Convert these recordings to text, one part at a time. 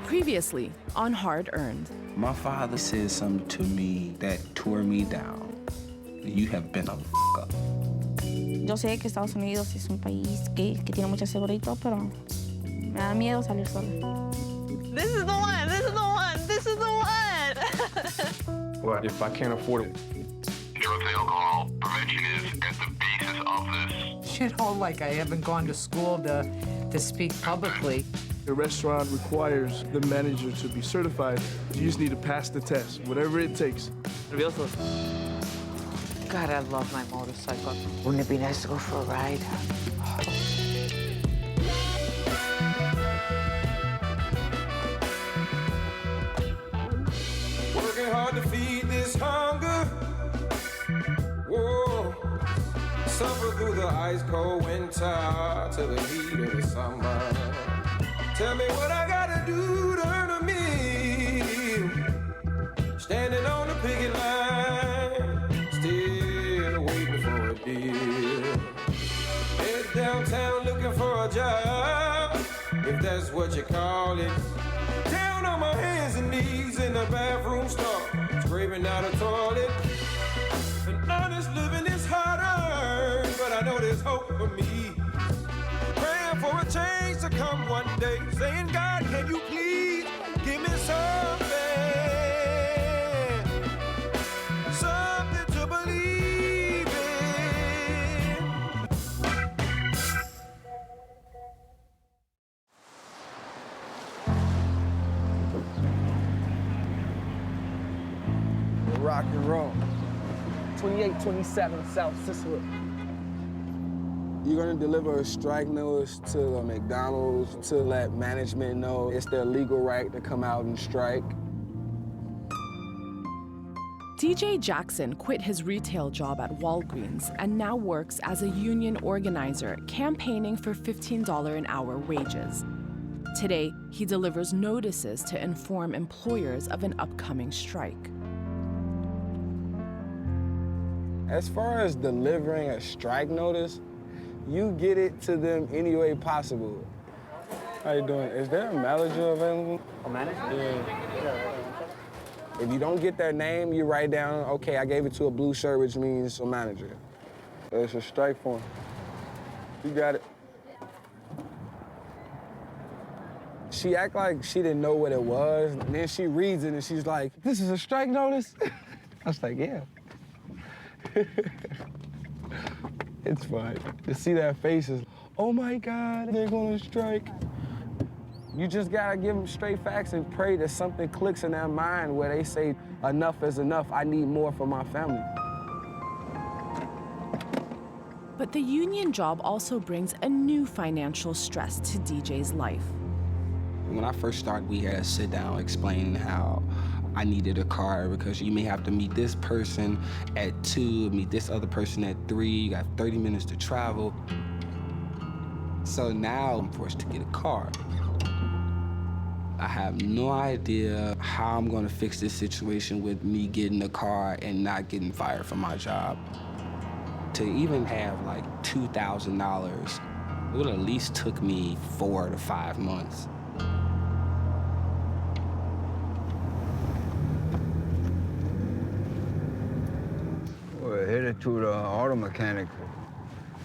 Previously on Hard Earned. My father said something to me that tore me down. You have been a up. Yo sé que Estados Unidos es un país que tiene mucha seguridad y todo, pero me da miedo salir sola. This is the one, this is the one, this is the one! What if I can't afford it? Drug and alcohol prevention is at the basis of this. You know, like I haven't gone to school to speak publicly. The restaurant requires the manager to be certified. You just need to pass the test, whatever it takes. God, I love my motorcycle. Wouldn't it be nice to go for a ride? Working hard to feed this hunger. Whoa. Suffer through the ice cold winter to the heat of the summer. Tell me what I gotta do to earn a meal. Standing on the picket line, still waiting for a deal. Head downtown looking for a job, if that's what you call it. Down on my hands and knees in the bathroom stall, scraping out a toilet. An honest living is hard earned, but I know there's hope for me. Praying for a change to come one day, saying, God, can you please give me something to believe in. Rock and roll. 2827 South Cicero. You're gonna deliver a strike notice to McDonald's to let management know it's their legal right to come out and strike. DJ Jackson quit his retail job at Walgreens and now works as a union organizer, campaigning for $15 an hour wages. Today, he delivers notices to inform employers of an upcoming strike. As far as delivering a strike notice, you get it to them any way possible. How you doing? Is there a manager available? A manager? Yeah. If you don't get their name, you write down, okay, I gave it to a blue shirt, which means a manager. It's a strike form. You got it. She act like she didn't know what it was, and then she reads it and she's like, this is a strike notice? I was like, yeah. It's fine. To see their faces, oh my God, they're gonna strike. You just gotta give them straight facts and pray that something clicks in their mind where they say, enough is enough, I need more for my family. But the union job also brings a new financial stress to DJ's life. When I first started, we had to sit down explaining how I needed a car because you may have to meet this person at 2, meet this other person at 3, you got 30 minutes to travel. So now I'm forced to get a car. I have no idea how I'm gonna fix this situation with me getting a car and not getting fired from my job. To even have like $2,000, it would at least took me 4 to 5 months. We're headed to the auto mechanic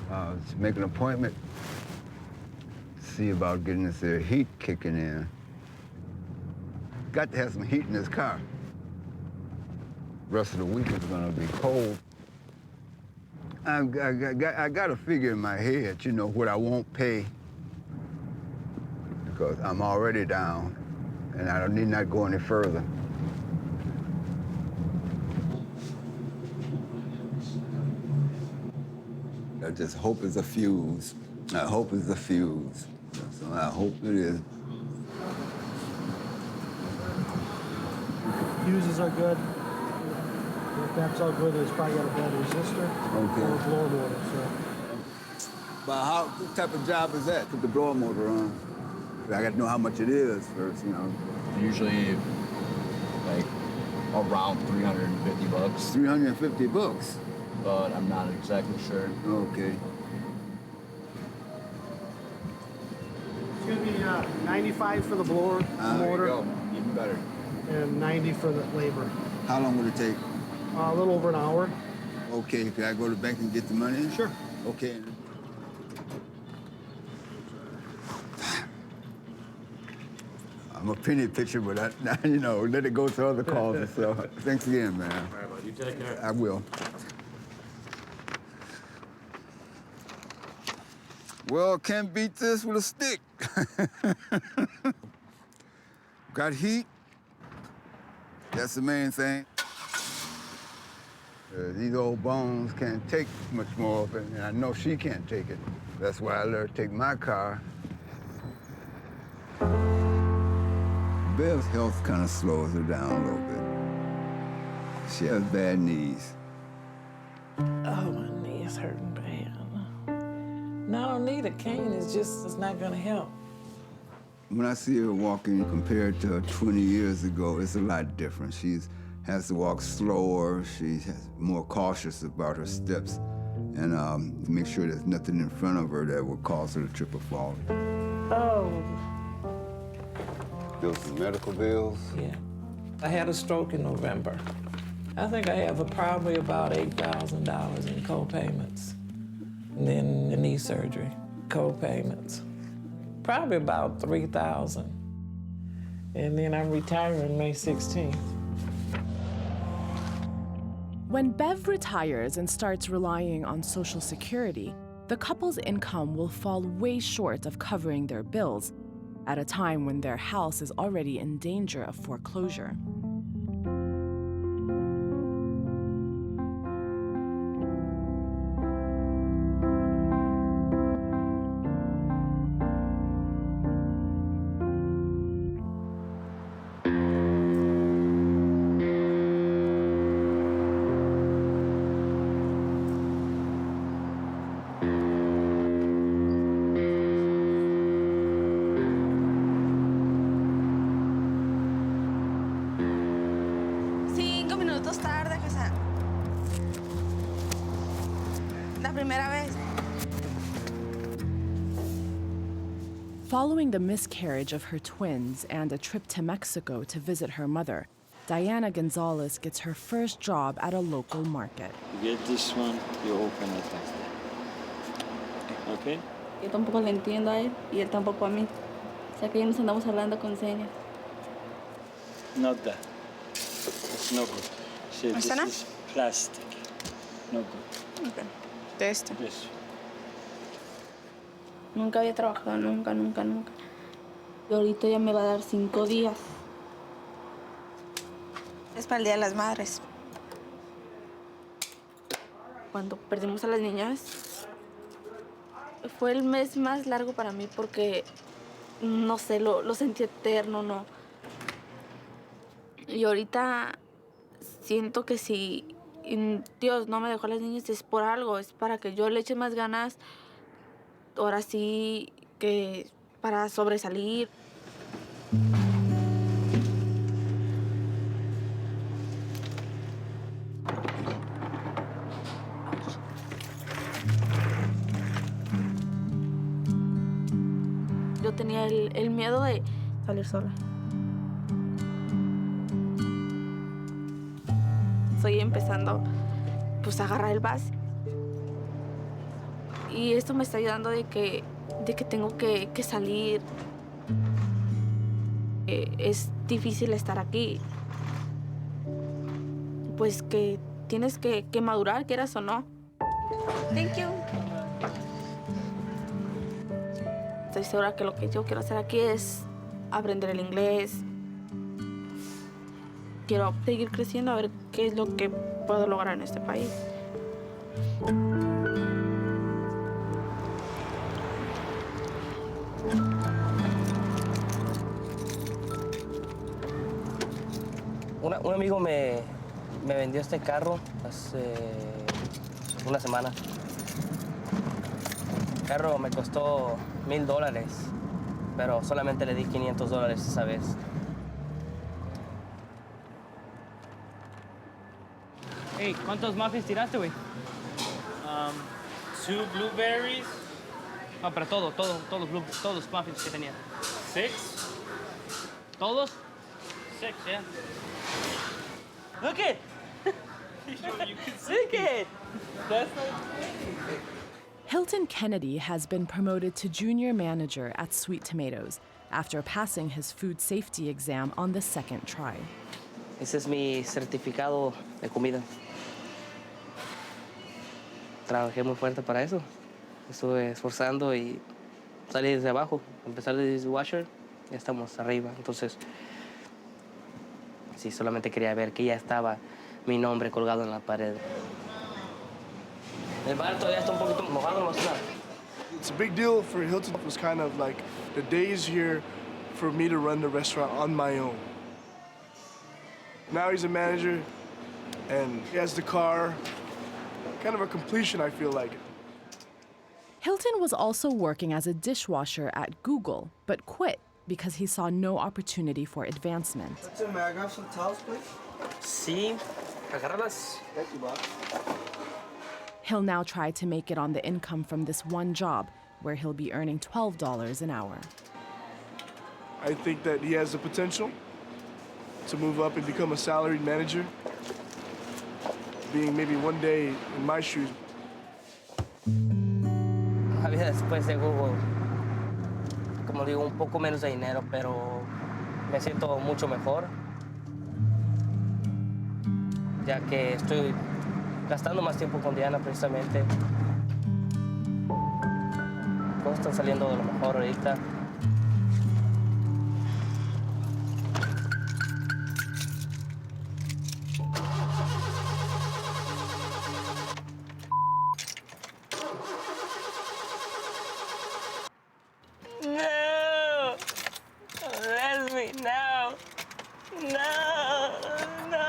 to make an appointment, see about getting this heat kicking in. Got to have some heat in this car. Rest of the week is gonna be cold. I got a figure in my head, you know, what I won't pay because I'm already down and I need not go any further. I just hope it's a fuse. I hope it's a fuse. So I hope it is. Fuses are good. If that's all good, it's probably got a bad resistor. Okay. Or a blower motor, so. But what type of job is that? Put the blower motor on. I got to know how much it is first, you know. Usually, like, around $350. 350 bucks? But I'm not exactly sure. Okay. 95 for the blower, motor. There you go. Even better. And 90 for the labor. How long would it take? A little over an hour. Okay, can I go to the bank and get the money? Sure. Okay. I'm a penny pitcher, but let it go to other causes. So thanks again, man. All right, bud. You take care. I will. Well, can't beat this with a stick. Got heat. That's the main thing. These old bones can't take much more of it, and I know she can't take it. That's why I let her take my car. Bev's health kind of slows her down a little bit. She has bad knees. Oh, my knee is hurting bad. No, I don't need a cane. It's not gonna help. When I see her walking compared to 20 years ago, it's a lot different. She has to walk slower. She has more cautious about her steps and make sure there's nothing in front of her that would cause her to trip or fall. Oh. Bills and medical bills. Yeah. I had a stroke in November. I think I have probably about $8,000 in co-payments. And then the knee surgery, co-payments. Probably about $3,000. And then I'm retiring May 16th. When Bev retires and starts relying on Social Security, the couple's income will fall way short of covering their bills at a time when their house is already in danger of foreclosure. Following the miscarriage of her twins and a trip to Mexico to visit her mother, Diana Gonzalez gets her first job at a local market. You get this one, you open it like that. Okay? Yo tampoco le entiendo a él y él tampoco a mí. O sea que ya nos andamos hablando con señas. Not that. It's no good. See, this is plastic. No good. Okay. De este. This. Nunca había trabajado, nunca. Y ahorita ya me va a dar 5 días. Es para el Día de las Madres. Cuando perdimos a las niñas, fue el mes más largo para mí porque, no sé, lo sentí eterno, ¿no? Y ahorita siento que si Dios no me dejó a las niñas es por algo, es para que yo le eche más ganas. Ahora sí que para sobresalir. Yo tenía el miedo de salir sola. Estoy empezando pues a agarrar el bus. Y esto me está ayudando de que tengo que salir. Es difícil estar aquí. Pues que tienes que madurar, quieras o no. Thank you. Estoy segura que lo que yo quiero hacer aquí es aprender el inglés. Quiero seguir creciendo a ver qué es lo que puedo lograr en este país. Un amigo me vendió este carro hace una semana. El carro me costó $1,000, pero solamente le di $500 esa vez. Hey, ¿cuántos muffins tiraste, güey? 2 blueberries. No, pero todos los muffins que tenía. 6 6. Todos? 6, yeah. Look it! Look it! That's like... Hilton Kennedy has been promoted to junior manager at Sweet Tomatoes after passing his food safety exam on the second try. Ese es mi certificado de comida. Trabajé muy fuerte para eso. Estuve esforzando y salí desde abajo. Empezar de dishwasher, ya estamos arriba. Entonces, sí, solamente quería ver que ya estaba mi nombre colgado en la pared. El bar todavía está un poquito mojado, no pasa nada. It's a big deal for Hilton. It was kind of like the days here for me to run the restaurant on my own. Now he's a manager, and he has the car. Kind of a completion, I feel like. Hilton was also working as a dishwasher at Google, but quit because he saw no opportunity for advancement. That's it, man. I grab some towels, please. Sí, agárralas. Thank you, boss. He'll now try to make it on the income from this one job, where he'll be earning $12 an hour. I think that he has the potential to move up and become a salaried manager, being maybe one day in my shoes. La vida después de Google, como digo, un poco menos de dinero, pero me siento mucho mejor, ya que estoy gastando más tiempo con Diana precisamente. Cosas están saliendo de lo mejor ahorita. No! Let me, no! No! No!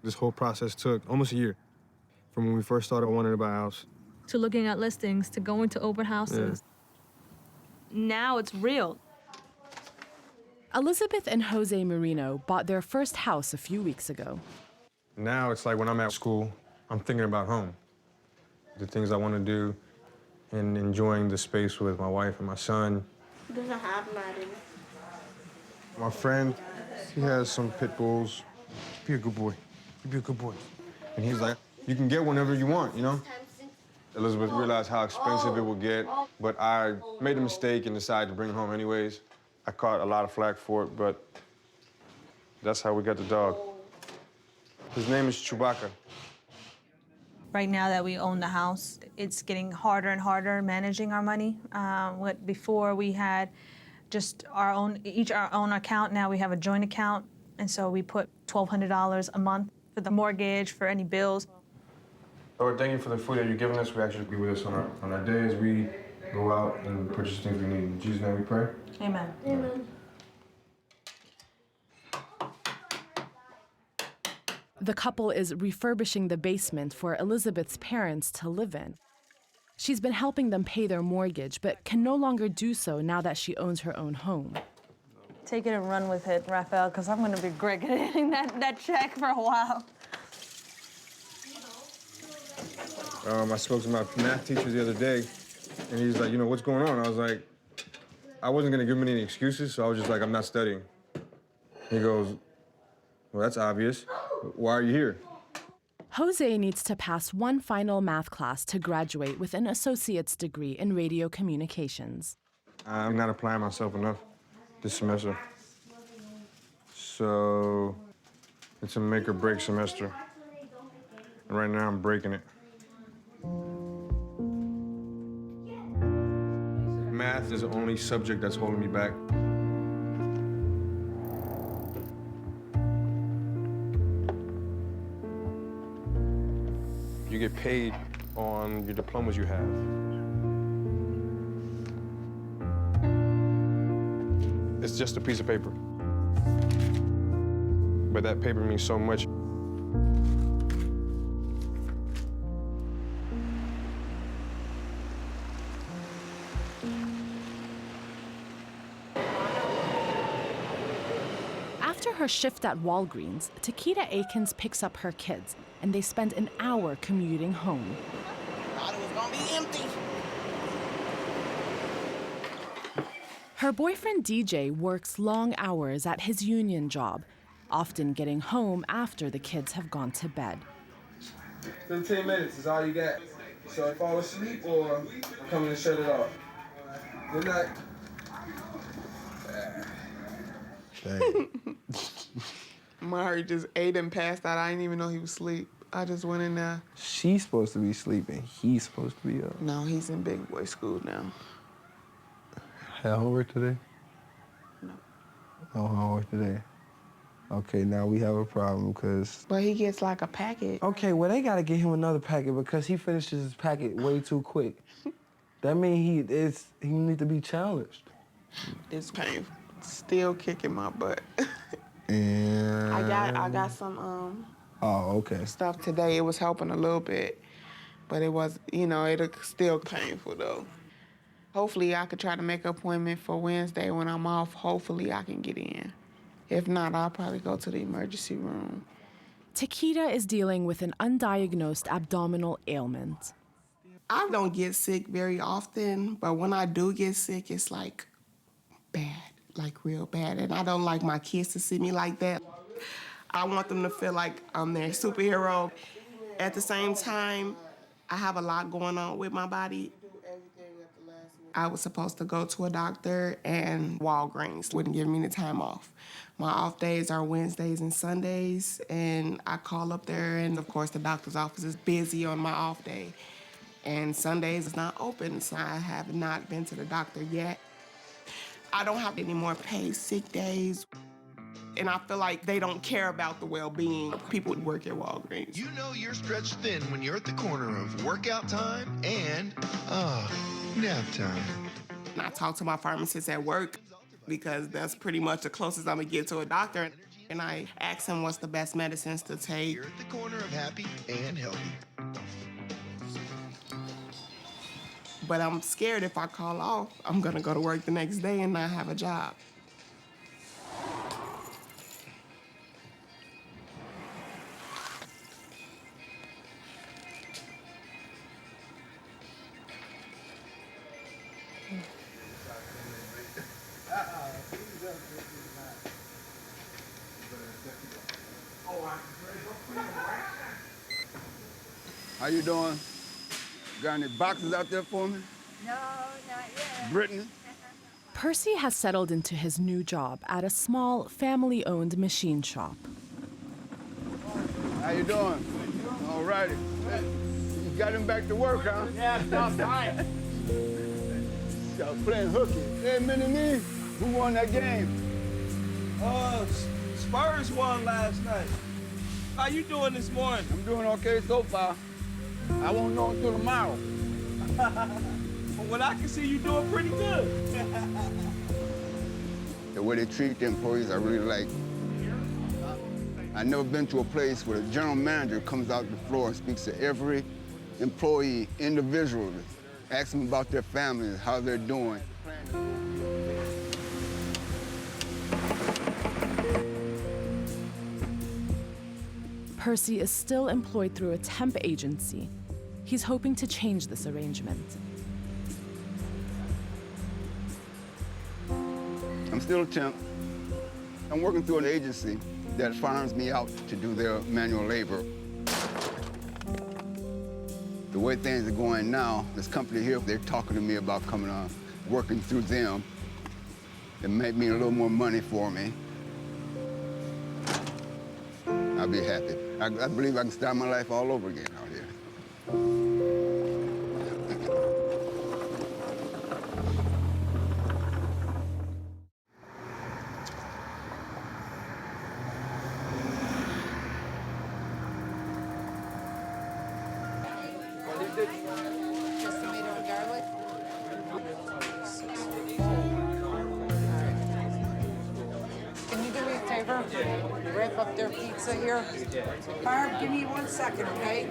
This whole process took almost a year from when we first started wanting to buy a house. To looking at listings, to going to open houses. Yeah. Now it's real. Elizabeth and Jose Marino bought their first house a few weeks ago. Now it's like when I'm at school, I'm thinking about home, the things I want to do, and enjoying the space with my wife and my son. Doesn't have Madden. My friend, he has some pit bulls. Be a good boy. Be a good boy. And he's like, you can get whenever you want, you know? Elizabeth realized how expensive it would get, but I made a mistake and decided to bring it home anyways. I caught a lot of flack for it, but that's how we got the dog. His name is Chewbacca. Right now that we own the house, it's getting harder and harder managing our money. Before we had just our own account, now we have a joint account, and so we put $1,200 a month for the mortgage, for any bills. Lord, thank you for the food that you're giving us. We actually be with us on our days. We go out and purchase things we need. In Jesus' name we pray. Amen. Amen. The couple is refurbishing the basement for Elizabeth's parents to live in. She's been helping them pay their mortgage, but can no longer do so now that she owns her own home. Take it and run with it, Raphael, because I'm going to be getting that check for a while. I spoke to my math teacher the other day, and he's like, you know, what's going on? I was like, I wasn't going to give him any excuses, so I was just like, I'm not studying. He goes, well, that's obvious. Why are you here? Jose needs to pass one final math class to graduate with an associate's degree in radio communications. I'm not applying myself enough this semester. So it's a make or break semester. And right now I'm breaking it. Math is the only subject that's holding me back. You get paid on your diplomas you have. It's just a piece of paper. But that paper means so much. After her shift at Walgreens, Takeda Akins picks up her kids, and they spend an hour commuting home. Thought it was gonna be empty. Her boyfriend DJ works long hours at his union job, often getting home after the kids have gone to bed. 15 minutes is all you got. So fall asleep or I'm coming to shut it off. Good night. Mari just ate and passed out. I didn't even know he was asleep. I just went in there. She's supposed to be sleeping. He's supposed to be up. No, he's in big boy school now. Had homework today? No. No homework today. Okay, now we have a problem because... But he gets like a packet. Okay, well, they gotta get him another packet because he finishes his packet way too quick. That means he need to be challenged. It's painful. Still kicking my butt. And... I got some okay. stuff today. It was helping a little bit, but it was, it's still painful though. Hopefully I could try to make an appointment for Wednesday when I'm off. Hopefully I can get in. If not, I'll probably go to the emergency room. Takeda is dealing with an undiagnosed abdominal ailment. I don't get sick very often, but when I do get sick, it's like bad, like real bad. And I don't like my kids to see me like that. I want them to feel like I'm their superhero. At the same time, I have a lot going on with my body. I was supposed to go to a doctor, and Walgreens wouldn't give me the time off. My off days are Wednesdays and Sundays, and I call up there, and of course the doctor's office is busy on my off day. And Sundays is not open, so I have not been to the doctor yet. I don't have any more paid sick days, and I feel like they don't care about the well-being of people who work at Walgreens. You know you're stretched thin when you're at the corner of workout time and, nap time. And I talk to my pharmacist at work because that's pretty much the closest I'm gonna get to a doctor. And I ask him what's the best medicines to take. You're at the corner of happy and healthy. But I'm scared if I call off, I'm gonna go to work the next day and not have a job. How you doing? Got any boxes out there for me? No, not yet. Brittany? Percy has settled into his new job at a small, family-owned machine shop. How you doing? All righty. You got him back to work, huh? Yeah, about time. Y'all playing hooky. Hey, Mini-Me, who won that game? Spurs won last night. How you doing this morning? I'm doing okay so far. I won't know until tomorrow. From what I can see, you doing pretty good. The way they treat the employees, I really like. I've never been to a place where the general manager comes out the floor and speaks to every employee individually, asks them about their families, how they're doing. Percy is still employed through a temp agency. He's hoping to change this arrangement. I'm still a temp. I'm working through an agency that farms me out to do their manual labor. The way things are going now, this company here, they're talking to me about coming on, working through them. It might mean a little more money for me. I'll be happy. I believe I can start my life all over again out here. Just tomato and garlic. Can you do me a favor? Wrap up their pizza here. Barb, give me 1 second, okay?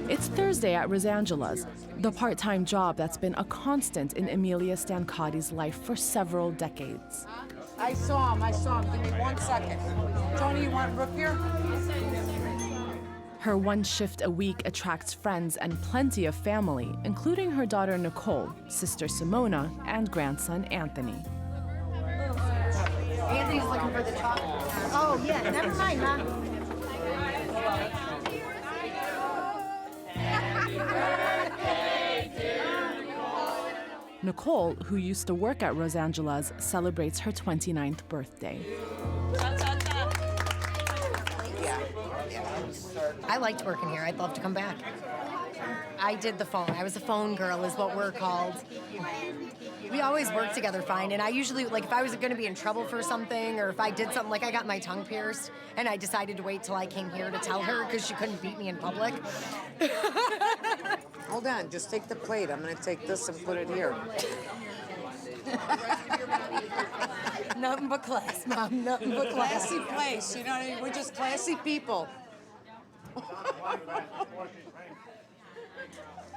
It's Thursday at Rosangela's, the part-time job that's been a constant in Emilia Stancati's life for several decades. I saw him. Give me 1 second. Tony, you want root beer? Her one shift a week attracts friends and plenty of family, including her daughter Nicole, sister Simona, and grandson Anthony. Anthony's looking for the chocolate. Oh, yeah, never mind, huh? Nicole, who used to work at Rosangela's, celebrates her 29th birthday. I liked working here. I'd love to come back. I did the phone. I was a phone girl, is what we're called. We always worked together fine, and I usually, like, if I was going to be in trouble for something, or if I did something, like I got my tongue pierced, and I decided to wait till I came here to tell her because she couldn't beat me in public. Hold on, just take the plate. I'm gonna take this and put it here. Nothing but class, Mom. Nothing but class. Classy place, you know what I mean? We're just classy people.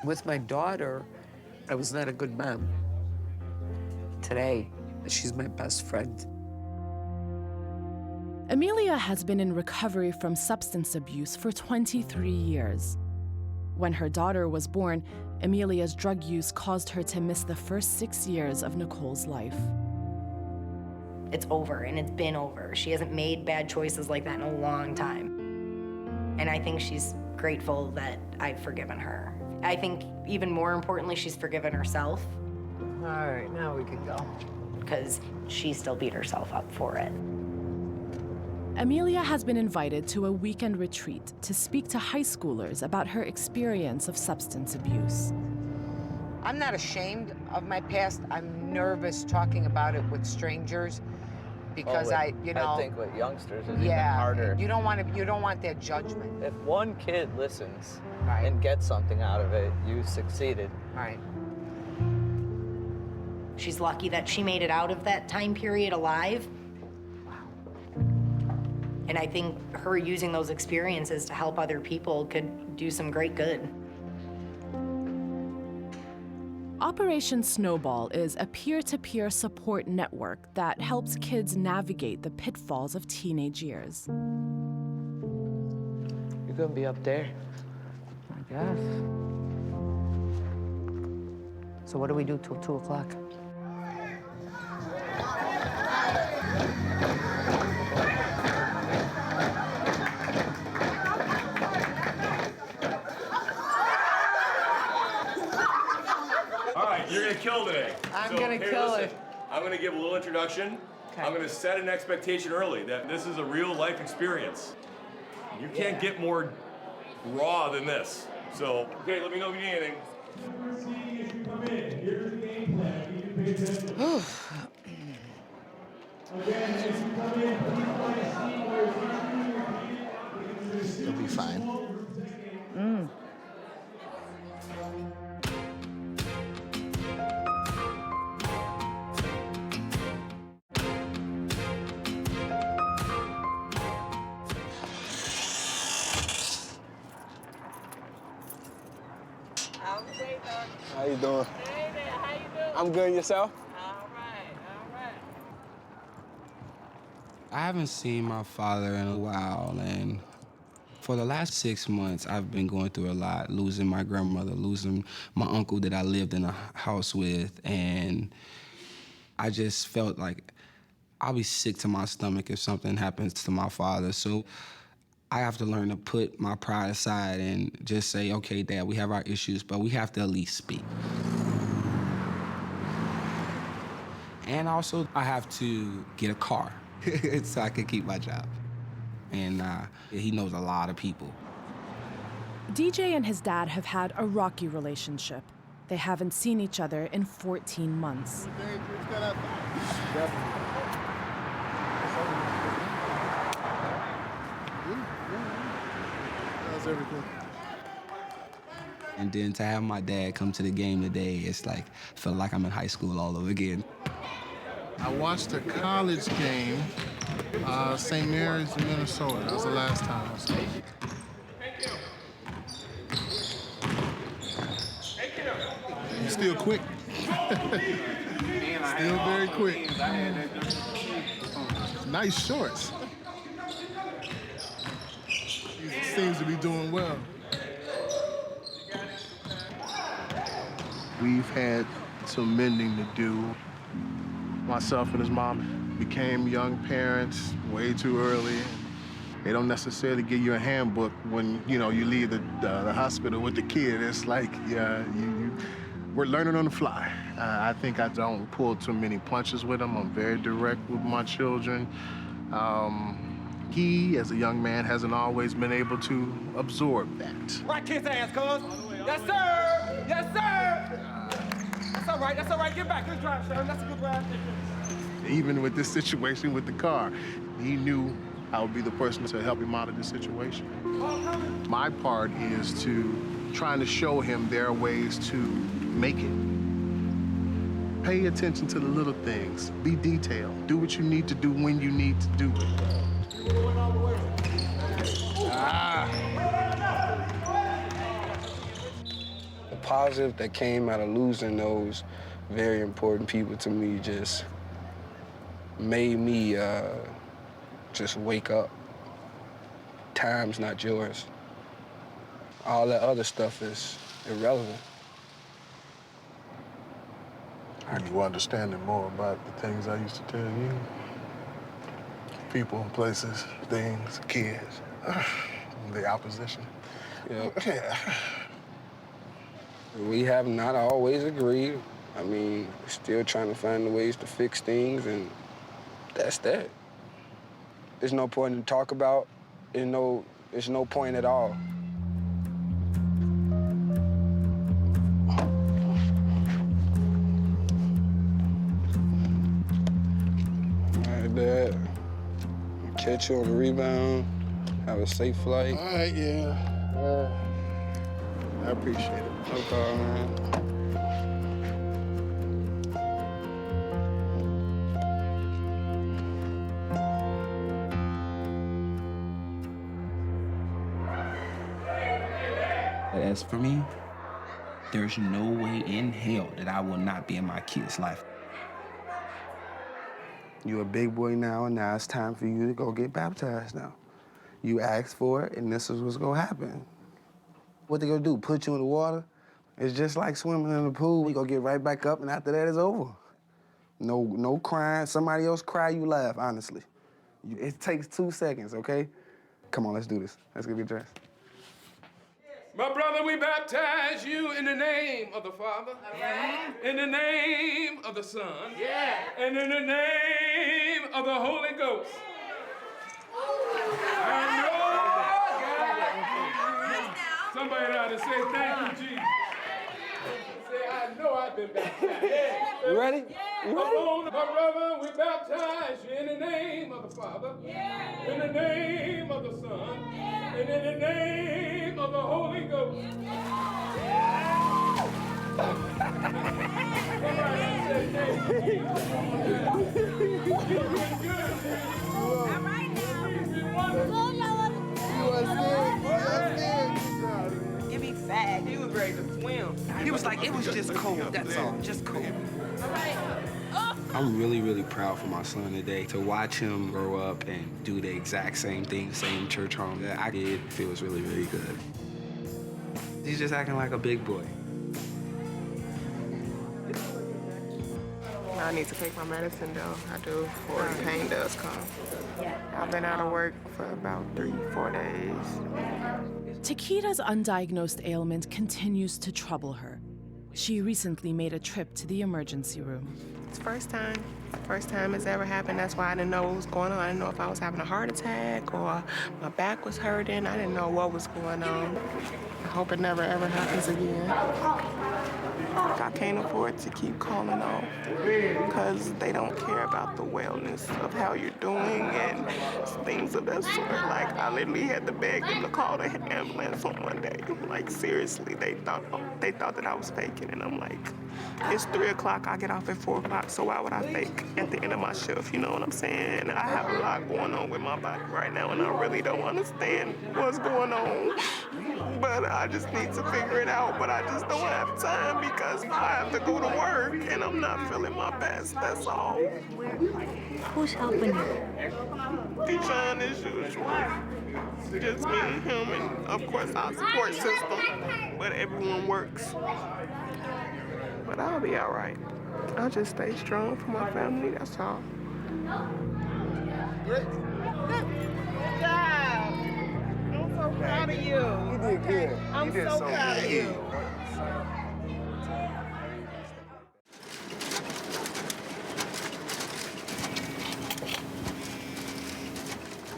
With my daughter, I was not a good mom. Today, she's my best friend. Amelia has been in recovery from substance abuse for 23 years. When her daughter was born, Amelia's drug use caused her to miss the first 6 years of Nicole's life. It's over, and it's been over. She hasn't made bad choices like that in a long time. And I think she's grateful that I've forgiven her. I think even more importantly, she's forgiven herself. All right, now we can go. Because she still beat herself up for it. Amelia has been invited to a weekend retreat to speak to high schoolers about her experience of substance abuse. I'm not ashamed of my past. I'm nervous talking about it with strangers because I I think with youngsters it's yeah, even harder. You don't want that judgment. If one kid listens Right. and gets something out of it, you succeeded. Right. She's lucky that she made it out of that time period alive. And I think her using those experiences to help other people could do some great good. Operation Snowball is a peer-to-peer support network that helps kids navigate the pitfalls of teenage years. You're gonna be up there. I guess. So what do we do till 2 o'clock? You're gonna kill today. I'm gonna kill it. I'm gonna give a little introduction. Okay. I'm gonna set an expectation early that this is a real life experience. You can't get more raw than this. So, okay, let me know if you need anything. Come in. Here's the game plan. You can pay attention. Again, as you come in, please find a seat where it's You'll be fine. How you doing? Hey there, how you doing? I'm good. Yourself? All right. I haven't seen my father in a while, and for the last 6 months, I've been going through a lot, losing my grandmother, losing my uncle that I lived in a house with, and I just felt like I'll be sick to my stomach if something happens to my father. So I have to learn to put my pride aside and just say, okay, Dad, we have our issues, but we have to at least speak. And also, I have to get a car so I can keep my job. And he knows a lot of people. DJ and his dad have had a rocky relationship. They haven't seen each other in 14 months. How's everything? And then to have my dad come to the game today, it's like, felt like I'm in high school all over again. I watched a college game, St. Mary's in Minnesota. That was the last time I saw it. He's still quick. Still very quick. Nice shorts. He seems to be doing well. We've had some mending to do. Myself and his mom became young parents way too early. They don't necessarily give you a handbook when you leave the hospital with the kid. It's like, we're learning on the fly. I think I don't pull too many punches with them. I'm very direct with my children. He, as a young man, hasn't always been able to absorb that. Right kiss ass, cuz. Yes, sir. Yes, sir. That's all right. That's all right. Get back. Good drive, Sharon. That's a good drive. Even with this situation with the car, he knew I would be the person to help him out of this situation. My part is trying to show him there are ways to make it. Pay attention to the little things. Be detailed. Do what you need to do when you need to do it. The positive that came out of losing those very important people to me just made me just wake up. Time's not yours. All that other stuff is irrelevant. Are you understanding more about the things I used to tell you? People, places, things, kids, the opposition. Yeah. We have not always agreed. I mean, we're still trying to find the ways to fix things, and that's that. There's no point to talk about. There's no point at all. All right, Dad. Catch you on the rebound. Have a safe flight. All right, yeah. I appreciate it. No problem, man. As for me, there's no way in hell that I will not be in my kid's life. You're a big boy now, and now it's time for you to go get baptized now. You asked for it, and this is what's gonna happen. What they gonna do, put you in the water? It's just like swimming in the pool. You gonna get right back up, and after that, it's over. No crying. Somebody else cry, you laugh, honestly. It takes 2 seconds, okay? Come on, let's do this. Let's get dressed. My brother, we baptize you in the name of the Father, in the name of the Son, and in the name of the Holy Ghost. I know God. Somebody ought to say thank you, Jesus. Say, I know I've been baptized. You ready? Come on, my brother, we baptize you in the name of the Father, in the name of the Son, and in the name of the Holy Ghost. Give me fag. He was ready to swim. He was like, it was just cold, that's all, just cold. I'm really, really proud for my son today. To watch him grow up and do the exact same thing, same church home that I did, feels really, really good. He's just acting like a big boy. I need to take my medicine, though. I do, before the pain does come. I've been out of work for about 3-4 days. Taquita's undiagnosed ailment continues to trouble her. She recently made a trip to the emergency room. It's first time it's ever happened. That's why I didn't know what was going on. I didn't know if I was having a heart attack or my back was hurting. I didn't know what was going on. I hope it never, ever happens again. I can't afford to keep calling off because they don't care about the wellness of how you're doing and things of that sort. Like, I literally had to beg them to call the ambulance on Monday. Like, seriously, they thought that I was faking, and I'm like, it's 3 o'clock, I get off at 4 o'clock, so why would I fake at the end of my shift, you know what I'm saying? And I have a lot going on with my body right now, and I really don't understand what's going on. But I just need to figure it out, but I just don't have time because I have to go to work and I'm not feeling my best, that's all. Who's helping you? Dijon as usual. Just me and him and of course our support system, but everyone works. But I'll be all right. I'll just stay strong for my family, that's all. Good job. I'm so proud of you. You did good. I'm You did so proud of you.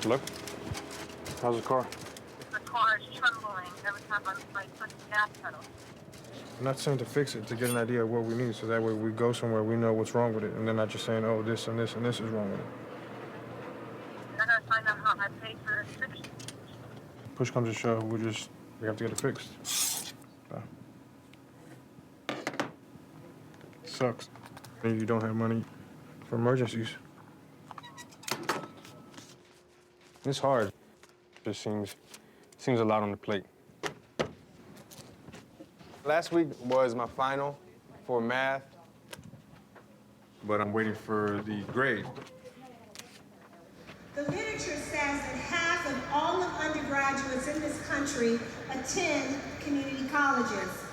Look. How's the car? The car is trembling every time I push the gas pedal. I'm not saying to fix it, to get an idea of what we need, so that way we go somewhere, we know what's wrong with it, and then not just saying, oh, this and this and this is wrong with it. I gotta find out how I pay for the fix. Push comes to shove, we have to get it fixed. Sucks. And you don't have money for emergencies. It's hard. It seems a lot on the plate. Last week was my final for math, but I'm waiting for the grade. The literature says that half of all of undergraduates in this country attend community colleges.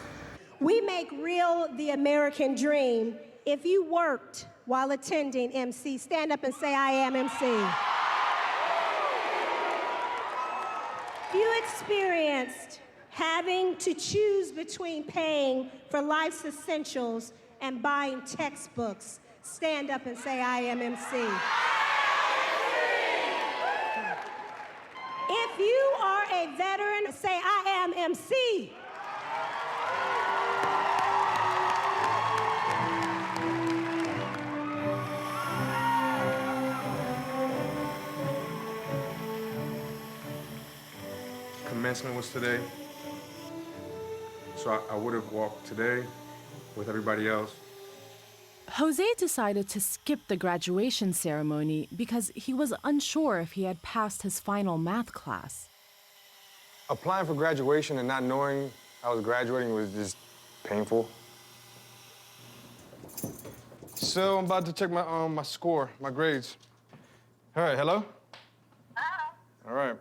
We make real the American dream. If you worked while attending MC, stand up and say, I am MC. You experienced having to choose between paying for life's essentials and buying textbooks. Stand up and say, I am MC. If you are a veteran, say, I am MC. Commencement was today, so I would have walked today with everybody else. Jose decided to skip the graduation ceremony because he was unsure if he had passed his final math class. Applying for graduation and not knowing I was graduating was just painful. So I'm about to check my score, my grades. All right, hello? All right.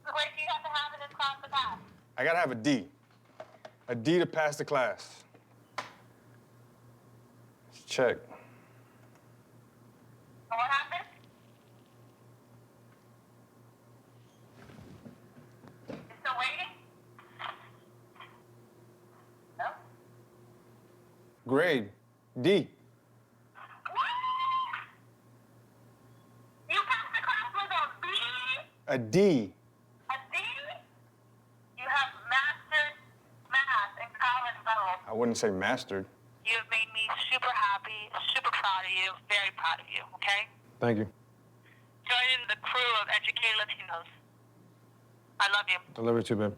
What do you have to have in this class to pass? I gotta have a D. A D to pass the class. Let's check. What happened? You still waiting? No? Grade, D. You passed the class with a B? A D. I wouldn't say mastered. You have made me super happy, super proud of you, very proud of you, okay? Thank you. Join the crew of educated Latinos. I love you. I love you too, babe.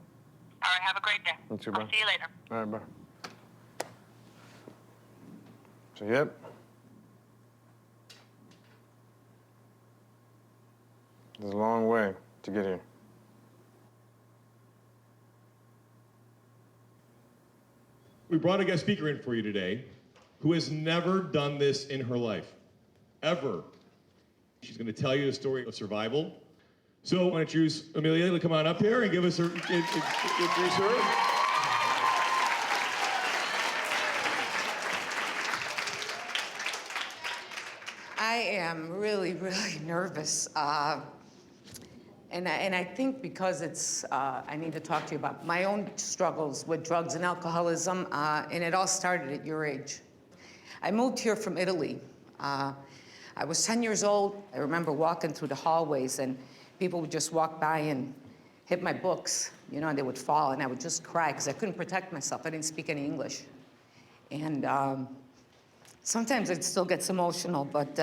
All right, have a great day. You too, bye. I'll see you later. All right, bye. So, yep. There's a long way to get here. We brought a guest speaker in for you today who has never done this in her life, ever. She's going to tell you a story of survival. So I want to introduce Amelia to come on up here and give us introduce her. I am really, really nervous. And I think because I need to talk to you about my own struggles with drugs and alcoholism, and it all started at your age. I moved here from Italy. I was 10 years old. I remember walking through the hallways, and people would just walk by and hit my books, you know, and they would fall, and I would just cry because I couldn't protect myself. I didn't speak any English. And sometimes it still gets emotional, but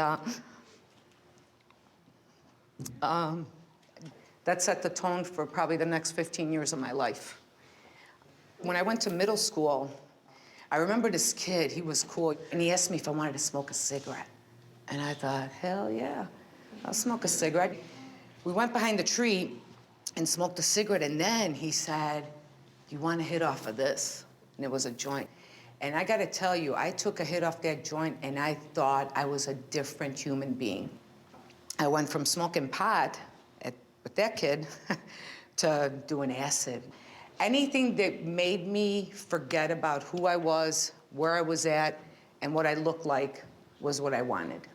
that set the tone for probably the next 15 years of my life. When I went to middle school, I remember this kid, he was cool, and he asked me if I wanted to smoke a cigarette. And I thought, hell yeah, I'll smoke a cigarette. We went behind the tree, and smoked a cigarette, and then he said, "You want a hit off of this?" And it was a joint. And I gotta tell you, I took a hit off that joint and I thought I was a different human being. I went from smoking pot with that kid to doing acid. Anything that made me forget about who I was, where I was at, and what I looked like was what I wanted.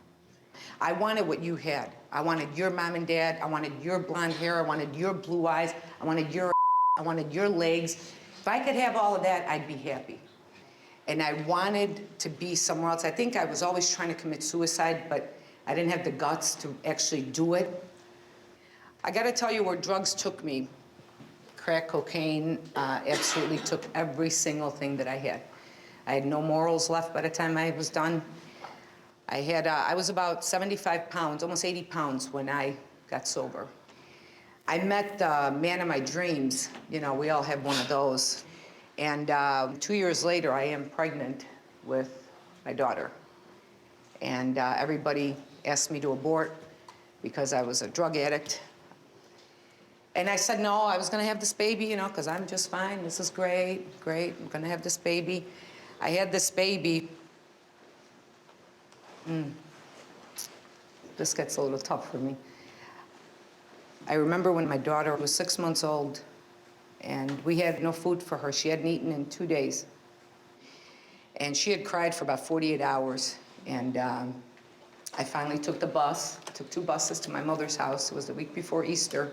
I wanted what you had. I wanted your mom and dad. I wanted your blonde hair. I wanted your blue eyes. I wanted your I wanted your legs. If I could have all of that, I'd be happy. And I wanted to be somewhere else. I think I was always trying to commit suicide, but I didn't have the guts to actually do it. I gotta tell you where drugs took me. Crack cocaine absolutely took every single thing that I had. I had no morals left by the time I was done. I was about 75 pounds, almost 80 pounds when I got sober. I met the man of my dreams. You know, we all have one of those. And 2 years later, I am pregnant with my daughter. And everybody asked me to abort because I was a drug addict. And I said, no, I was gonna have this baby, you know, because I'm just fine. This is great, great. I'm gonna have this baby. I had this baby. This gets a little tough for me. I remember when my daughter was 6 months old, and we had no food for her. She hadn't eaten in 2 days. And she had cried for about 48 hours. And I finally took the bus, took 2 buses to my mother's house. It was the week before Easter.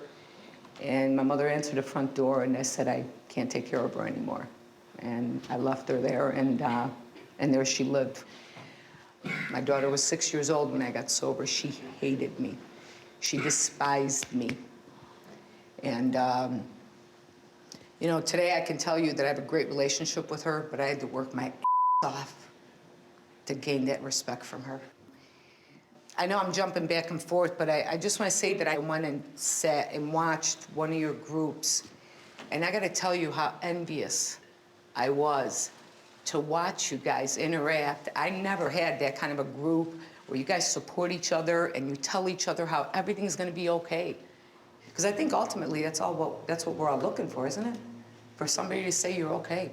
And my mother answered the front door, and I said, I can't take care of her anymore. And I left her there, and there she lived. My daughter was 6 years old when I got sober. She hated me. She despised me. And, you know, today I can tell you that I have a great relationship with her, but I had to work my ass off to gain that respect from her. I know I'm jumping back and forth, but I just want to say that I went and sat and watched one of your groups, and I got to tell you how envious I was to watch you guys interact. I never had that kind of a group where you guys support each other and you tell each other how everything's going to be okay. Because I think ultimately that's what we're all looking for, isn't it? For somebody to say you're okay.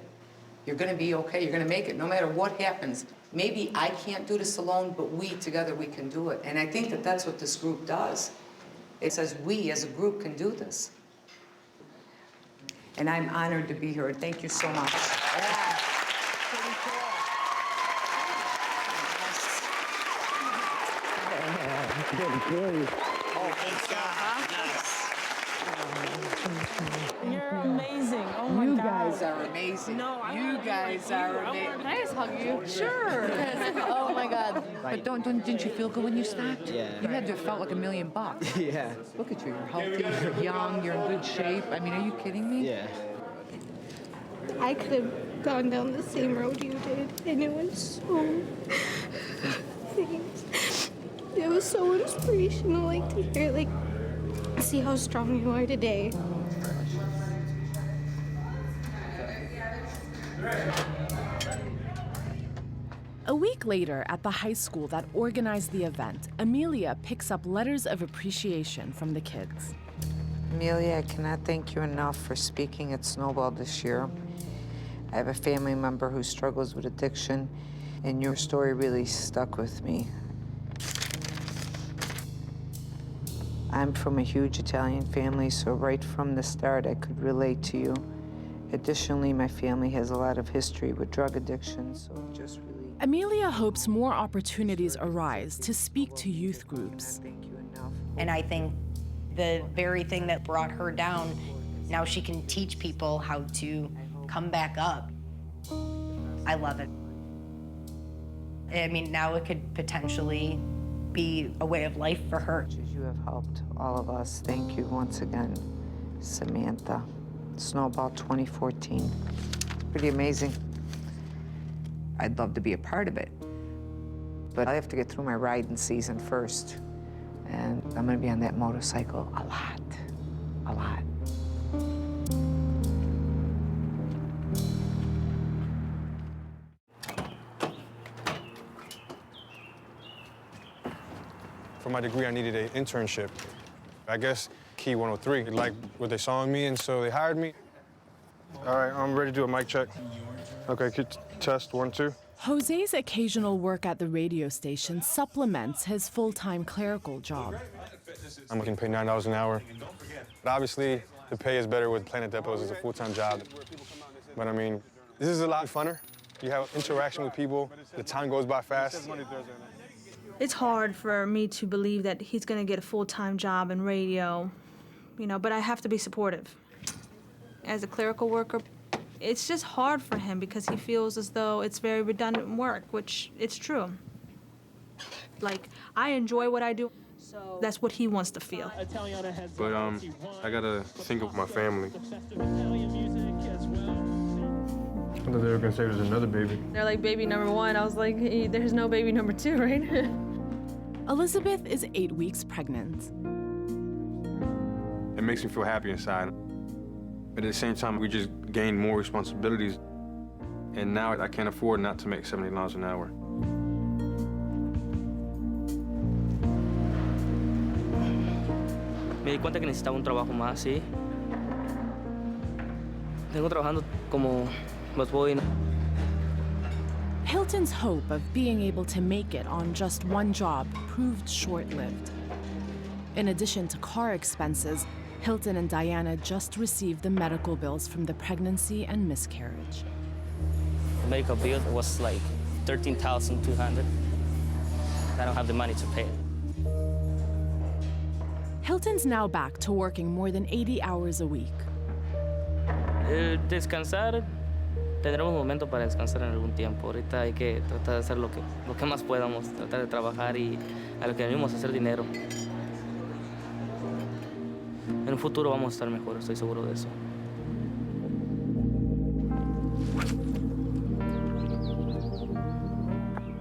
You're going to be okay. You're going to make it no matter what happens. Maybe I can't do this alone, but we together, we can do it. And I think that that's what this group does. It says we as a group can do this. And I'm honored to be here. Thank you so much. Yeah. You're amazing. Oh my You God. guys are amazing. No, you guys are amazing. Can I just hug you? Sure. Oh my God. But didn't you feel good when you stopped? Yeah. You had to have felt like $1 million. Yeah. Look at you. You're healthy. You're young. You're in good shape. I mean, are you kidding me? Yeah. I could have gone down the same road you did, and it was so... It was so inspirational, like, to hear, like, see how strong you are today. A week later, at the high school that organized the event, Amelia picks up letters of appreciation from the kids. Amelia, I cannot thank you enough for speaking at Snowball this year. I have a family member who struggles with addiction, and your story really stuck with me. I'm from a huge Italian family, so right from the start, I could relate to you. Additionally, my family has a lot of history with drug addiction, so it just really... Amelia hopes more opportunities arise to speak to youth groups. And I think the very thing that brought her down, now she can teach people how to come back up. I love it. I mean, now it could potentially be a way of life for her. You have helped all of us. Thank you once again, Samantha. Snowball 2014. Pretty amazing. I'd love to be a part of it, but I have to get through my riding season first. And I'm gonna be on that motorcycle a lot, a lot. For my degree, I needed an internship. I guess key 103. They liked what they saw in me, and so they hired me. All right, I'm ready to do a mic check. Okay, test 1, 2. Jose's occasional work at the radio station supplements his full-time clerical job. I'm getting paid $9 an hour. But obviously, the pay is better with Planet Depots as a full-time job. But I mean, this is a lot funner. You have interaction with people. The time goes by fast. It's hard for me to believe that he's gonna get a full-time job in radio, you know, but I have to be supportive. As a clerical worker, it's just hard for him because he feels as though it's very redundant work, which it's true. Like, I enjoy what I do, so that's what he wants to feel. But I gotta think of my family. I thought they were gonna say there's another baby. They're like baby number 1. I was like, hey, there's no baby number 2, right? Elizabeth is 8 weeks pregnant. It makes me feel happy inside. But at the same time, we just gained more responsibilities. And now I can't afford not to make $70 an hour. Me di cuenta que necesitaba un trabajo más, ¿sí? Tengo trabajando como busboy. Hilton's hope of being able to make it on just one job proved short-lived. In addition to car expenses, Hilton and Diana just received the medical bills from the pregnancy and miscarriage. The medical bill was like $13,200. I don't have the money to pay it. Hilton's now back to working more than 80 hours a week. Descansar, tendremos un momento para descansar en algún tiempo. Ahorita hay que tratar de hacer lo que más podamos, tratar de trabajar y a lo que venimos a hacer dinero. En un futuro vamos a estar mejor, estoy seguro de eso.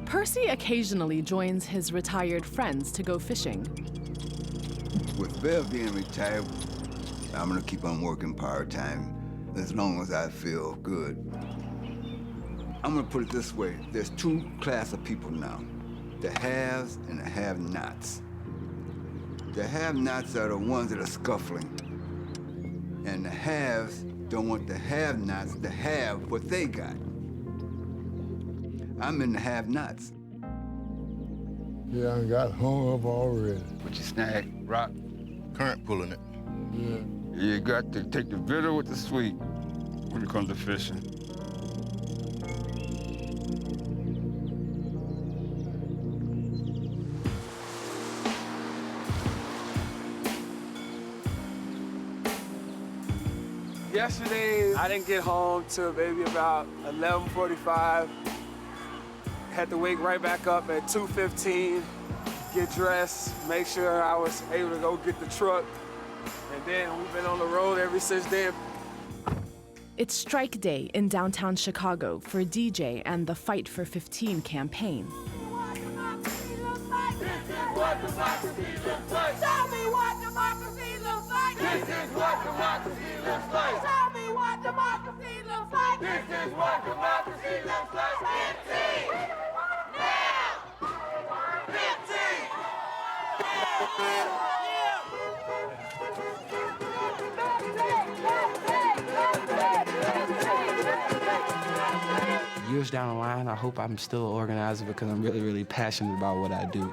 Percy occasionally joins his retired friends to go fishing. With Bev being retired, I'm gonna keep on working part-time as long as I feel good. I'm gonna put it this way, there's 2 classes of people now, the haves and the have-nots. The have-nots are the ones that are scuffling, and the haves don't want the have-nots to have what they got. I'm in the have-nots. Yeah, I got hung up already. What you snag? Rock? Current pulling it. Yeah. You got to take the bitter with the sweet when it comes to fishing. Yesterday, I didn't get home till maybe about 11:45. Had to wake right back up at 2:15, get dressed, make sure I was able to go get the truck. And then we've been on the road ever since then. It's strike day in downtown Chicago for DJ and the Fight for 15 campaign. Tell me what democracy looks like. This is what democracy looks like. Tell me what democracy looks like. This is what democracy looks like. 15 now. 15. Years down the line, I hope I'm still an organizer because I'm really, really passionate about what I do.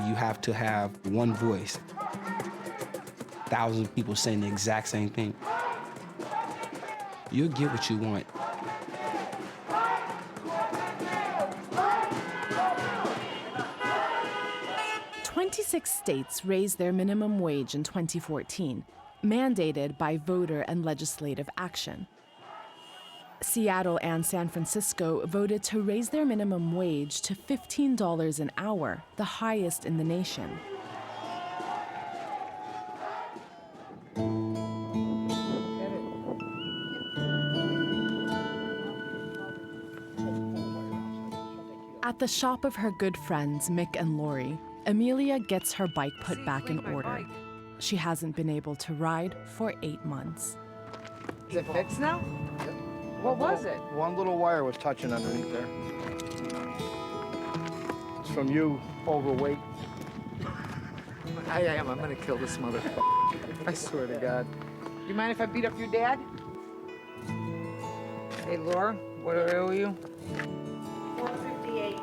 You have to have one voice. Thousands of people saying the exact same thing. You'll get what you want. Six states raised their minimum wage in 2014, mandated by voter and legislative action. Seattle and San Francisco voted to raise their minimum wage to $15 an hour, the highest in the nation. At the shop of her good friends, Mick and Lori, Amelia gets her bike put back in order. she hasn't been able to ride for 8 months. Is it fixed now? What was it? One little wire was touching underneath there. It's from you, overweight. I am. I'm gonna kill this motherfucker. I swear to God. You mind if I beat up your dad? Hey, Laura, what do I owe you? $458.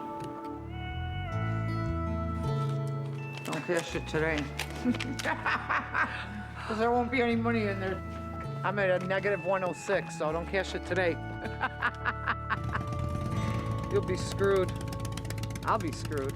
Don't cash it today. Because there won't be any money in there. I'm at a negative 106, so don't cash it today. You'll be screwed. I'll be screwed.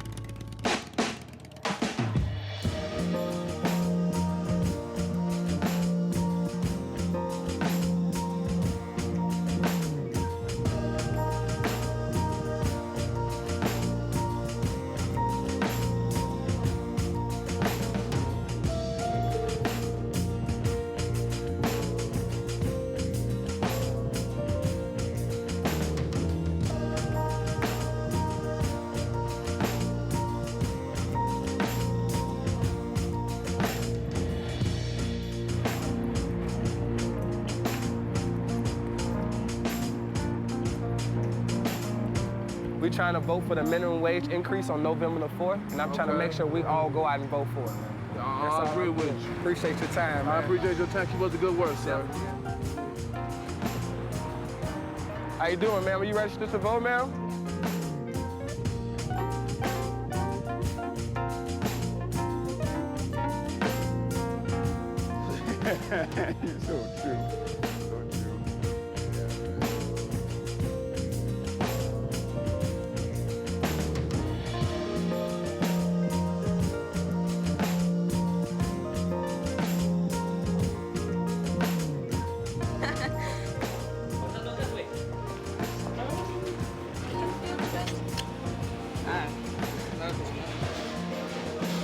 We're trying to vote for the minimum wage increase on November the 4th, and I'm trying to make sure we all go out and vote for it. I agree with you. Appreciate your time, man. I appreciate your time. Keep up the good work, sir. How you doing, man? Were you registered to vote, man? You're so true.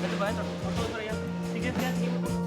Vete para adentro, por todo por allá. ¿Sigues ya?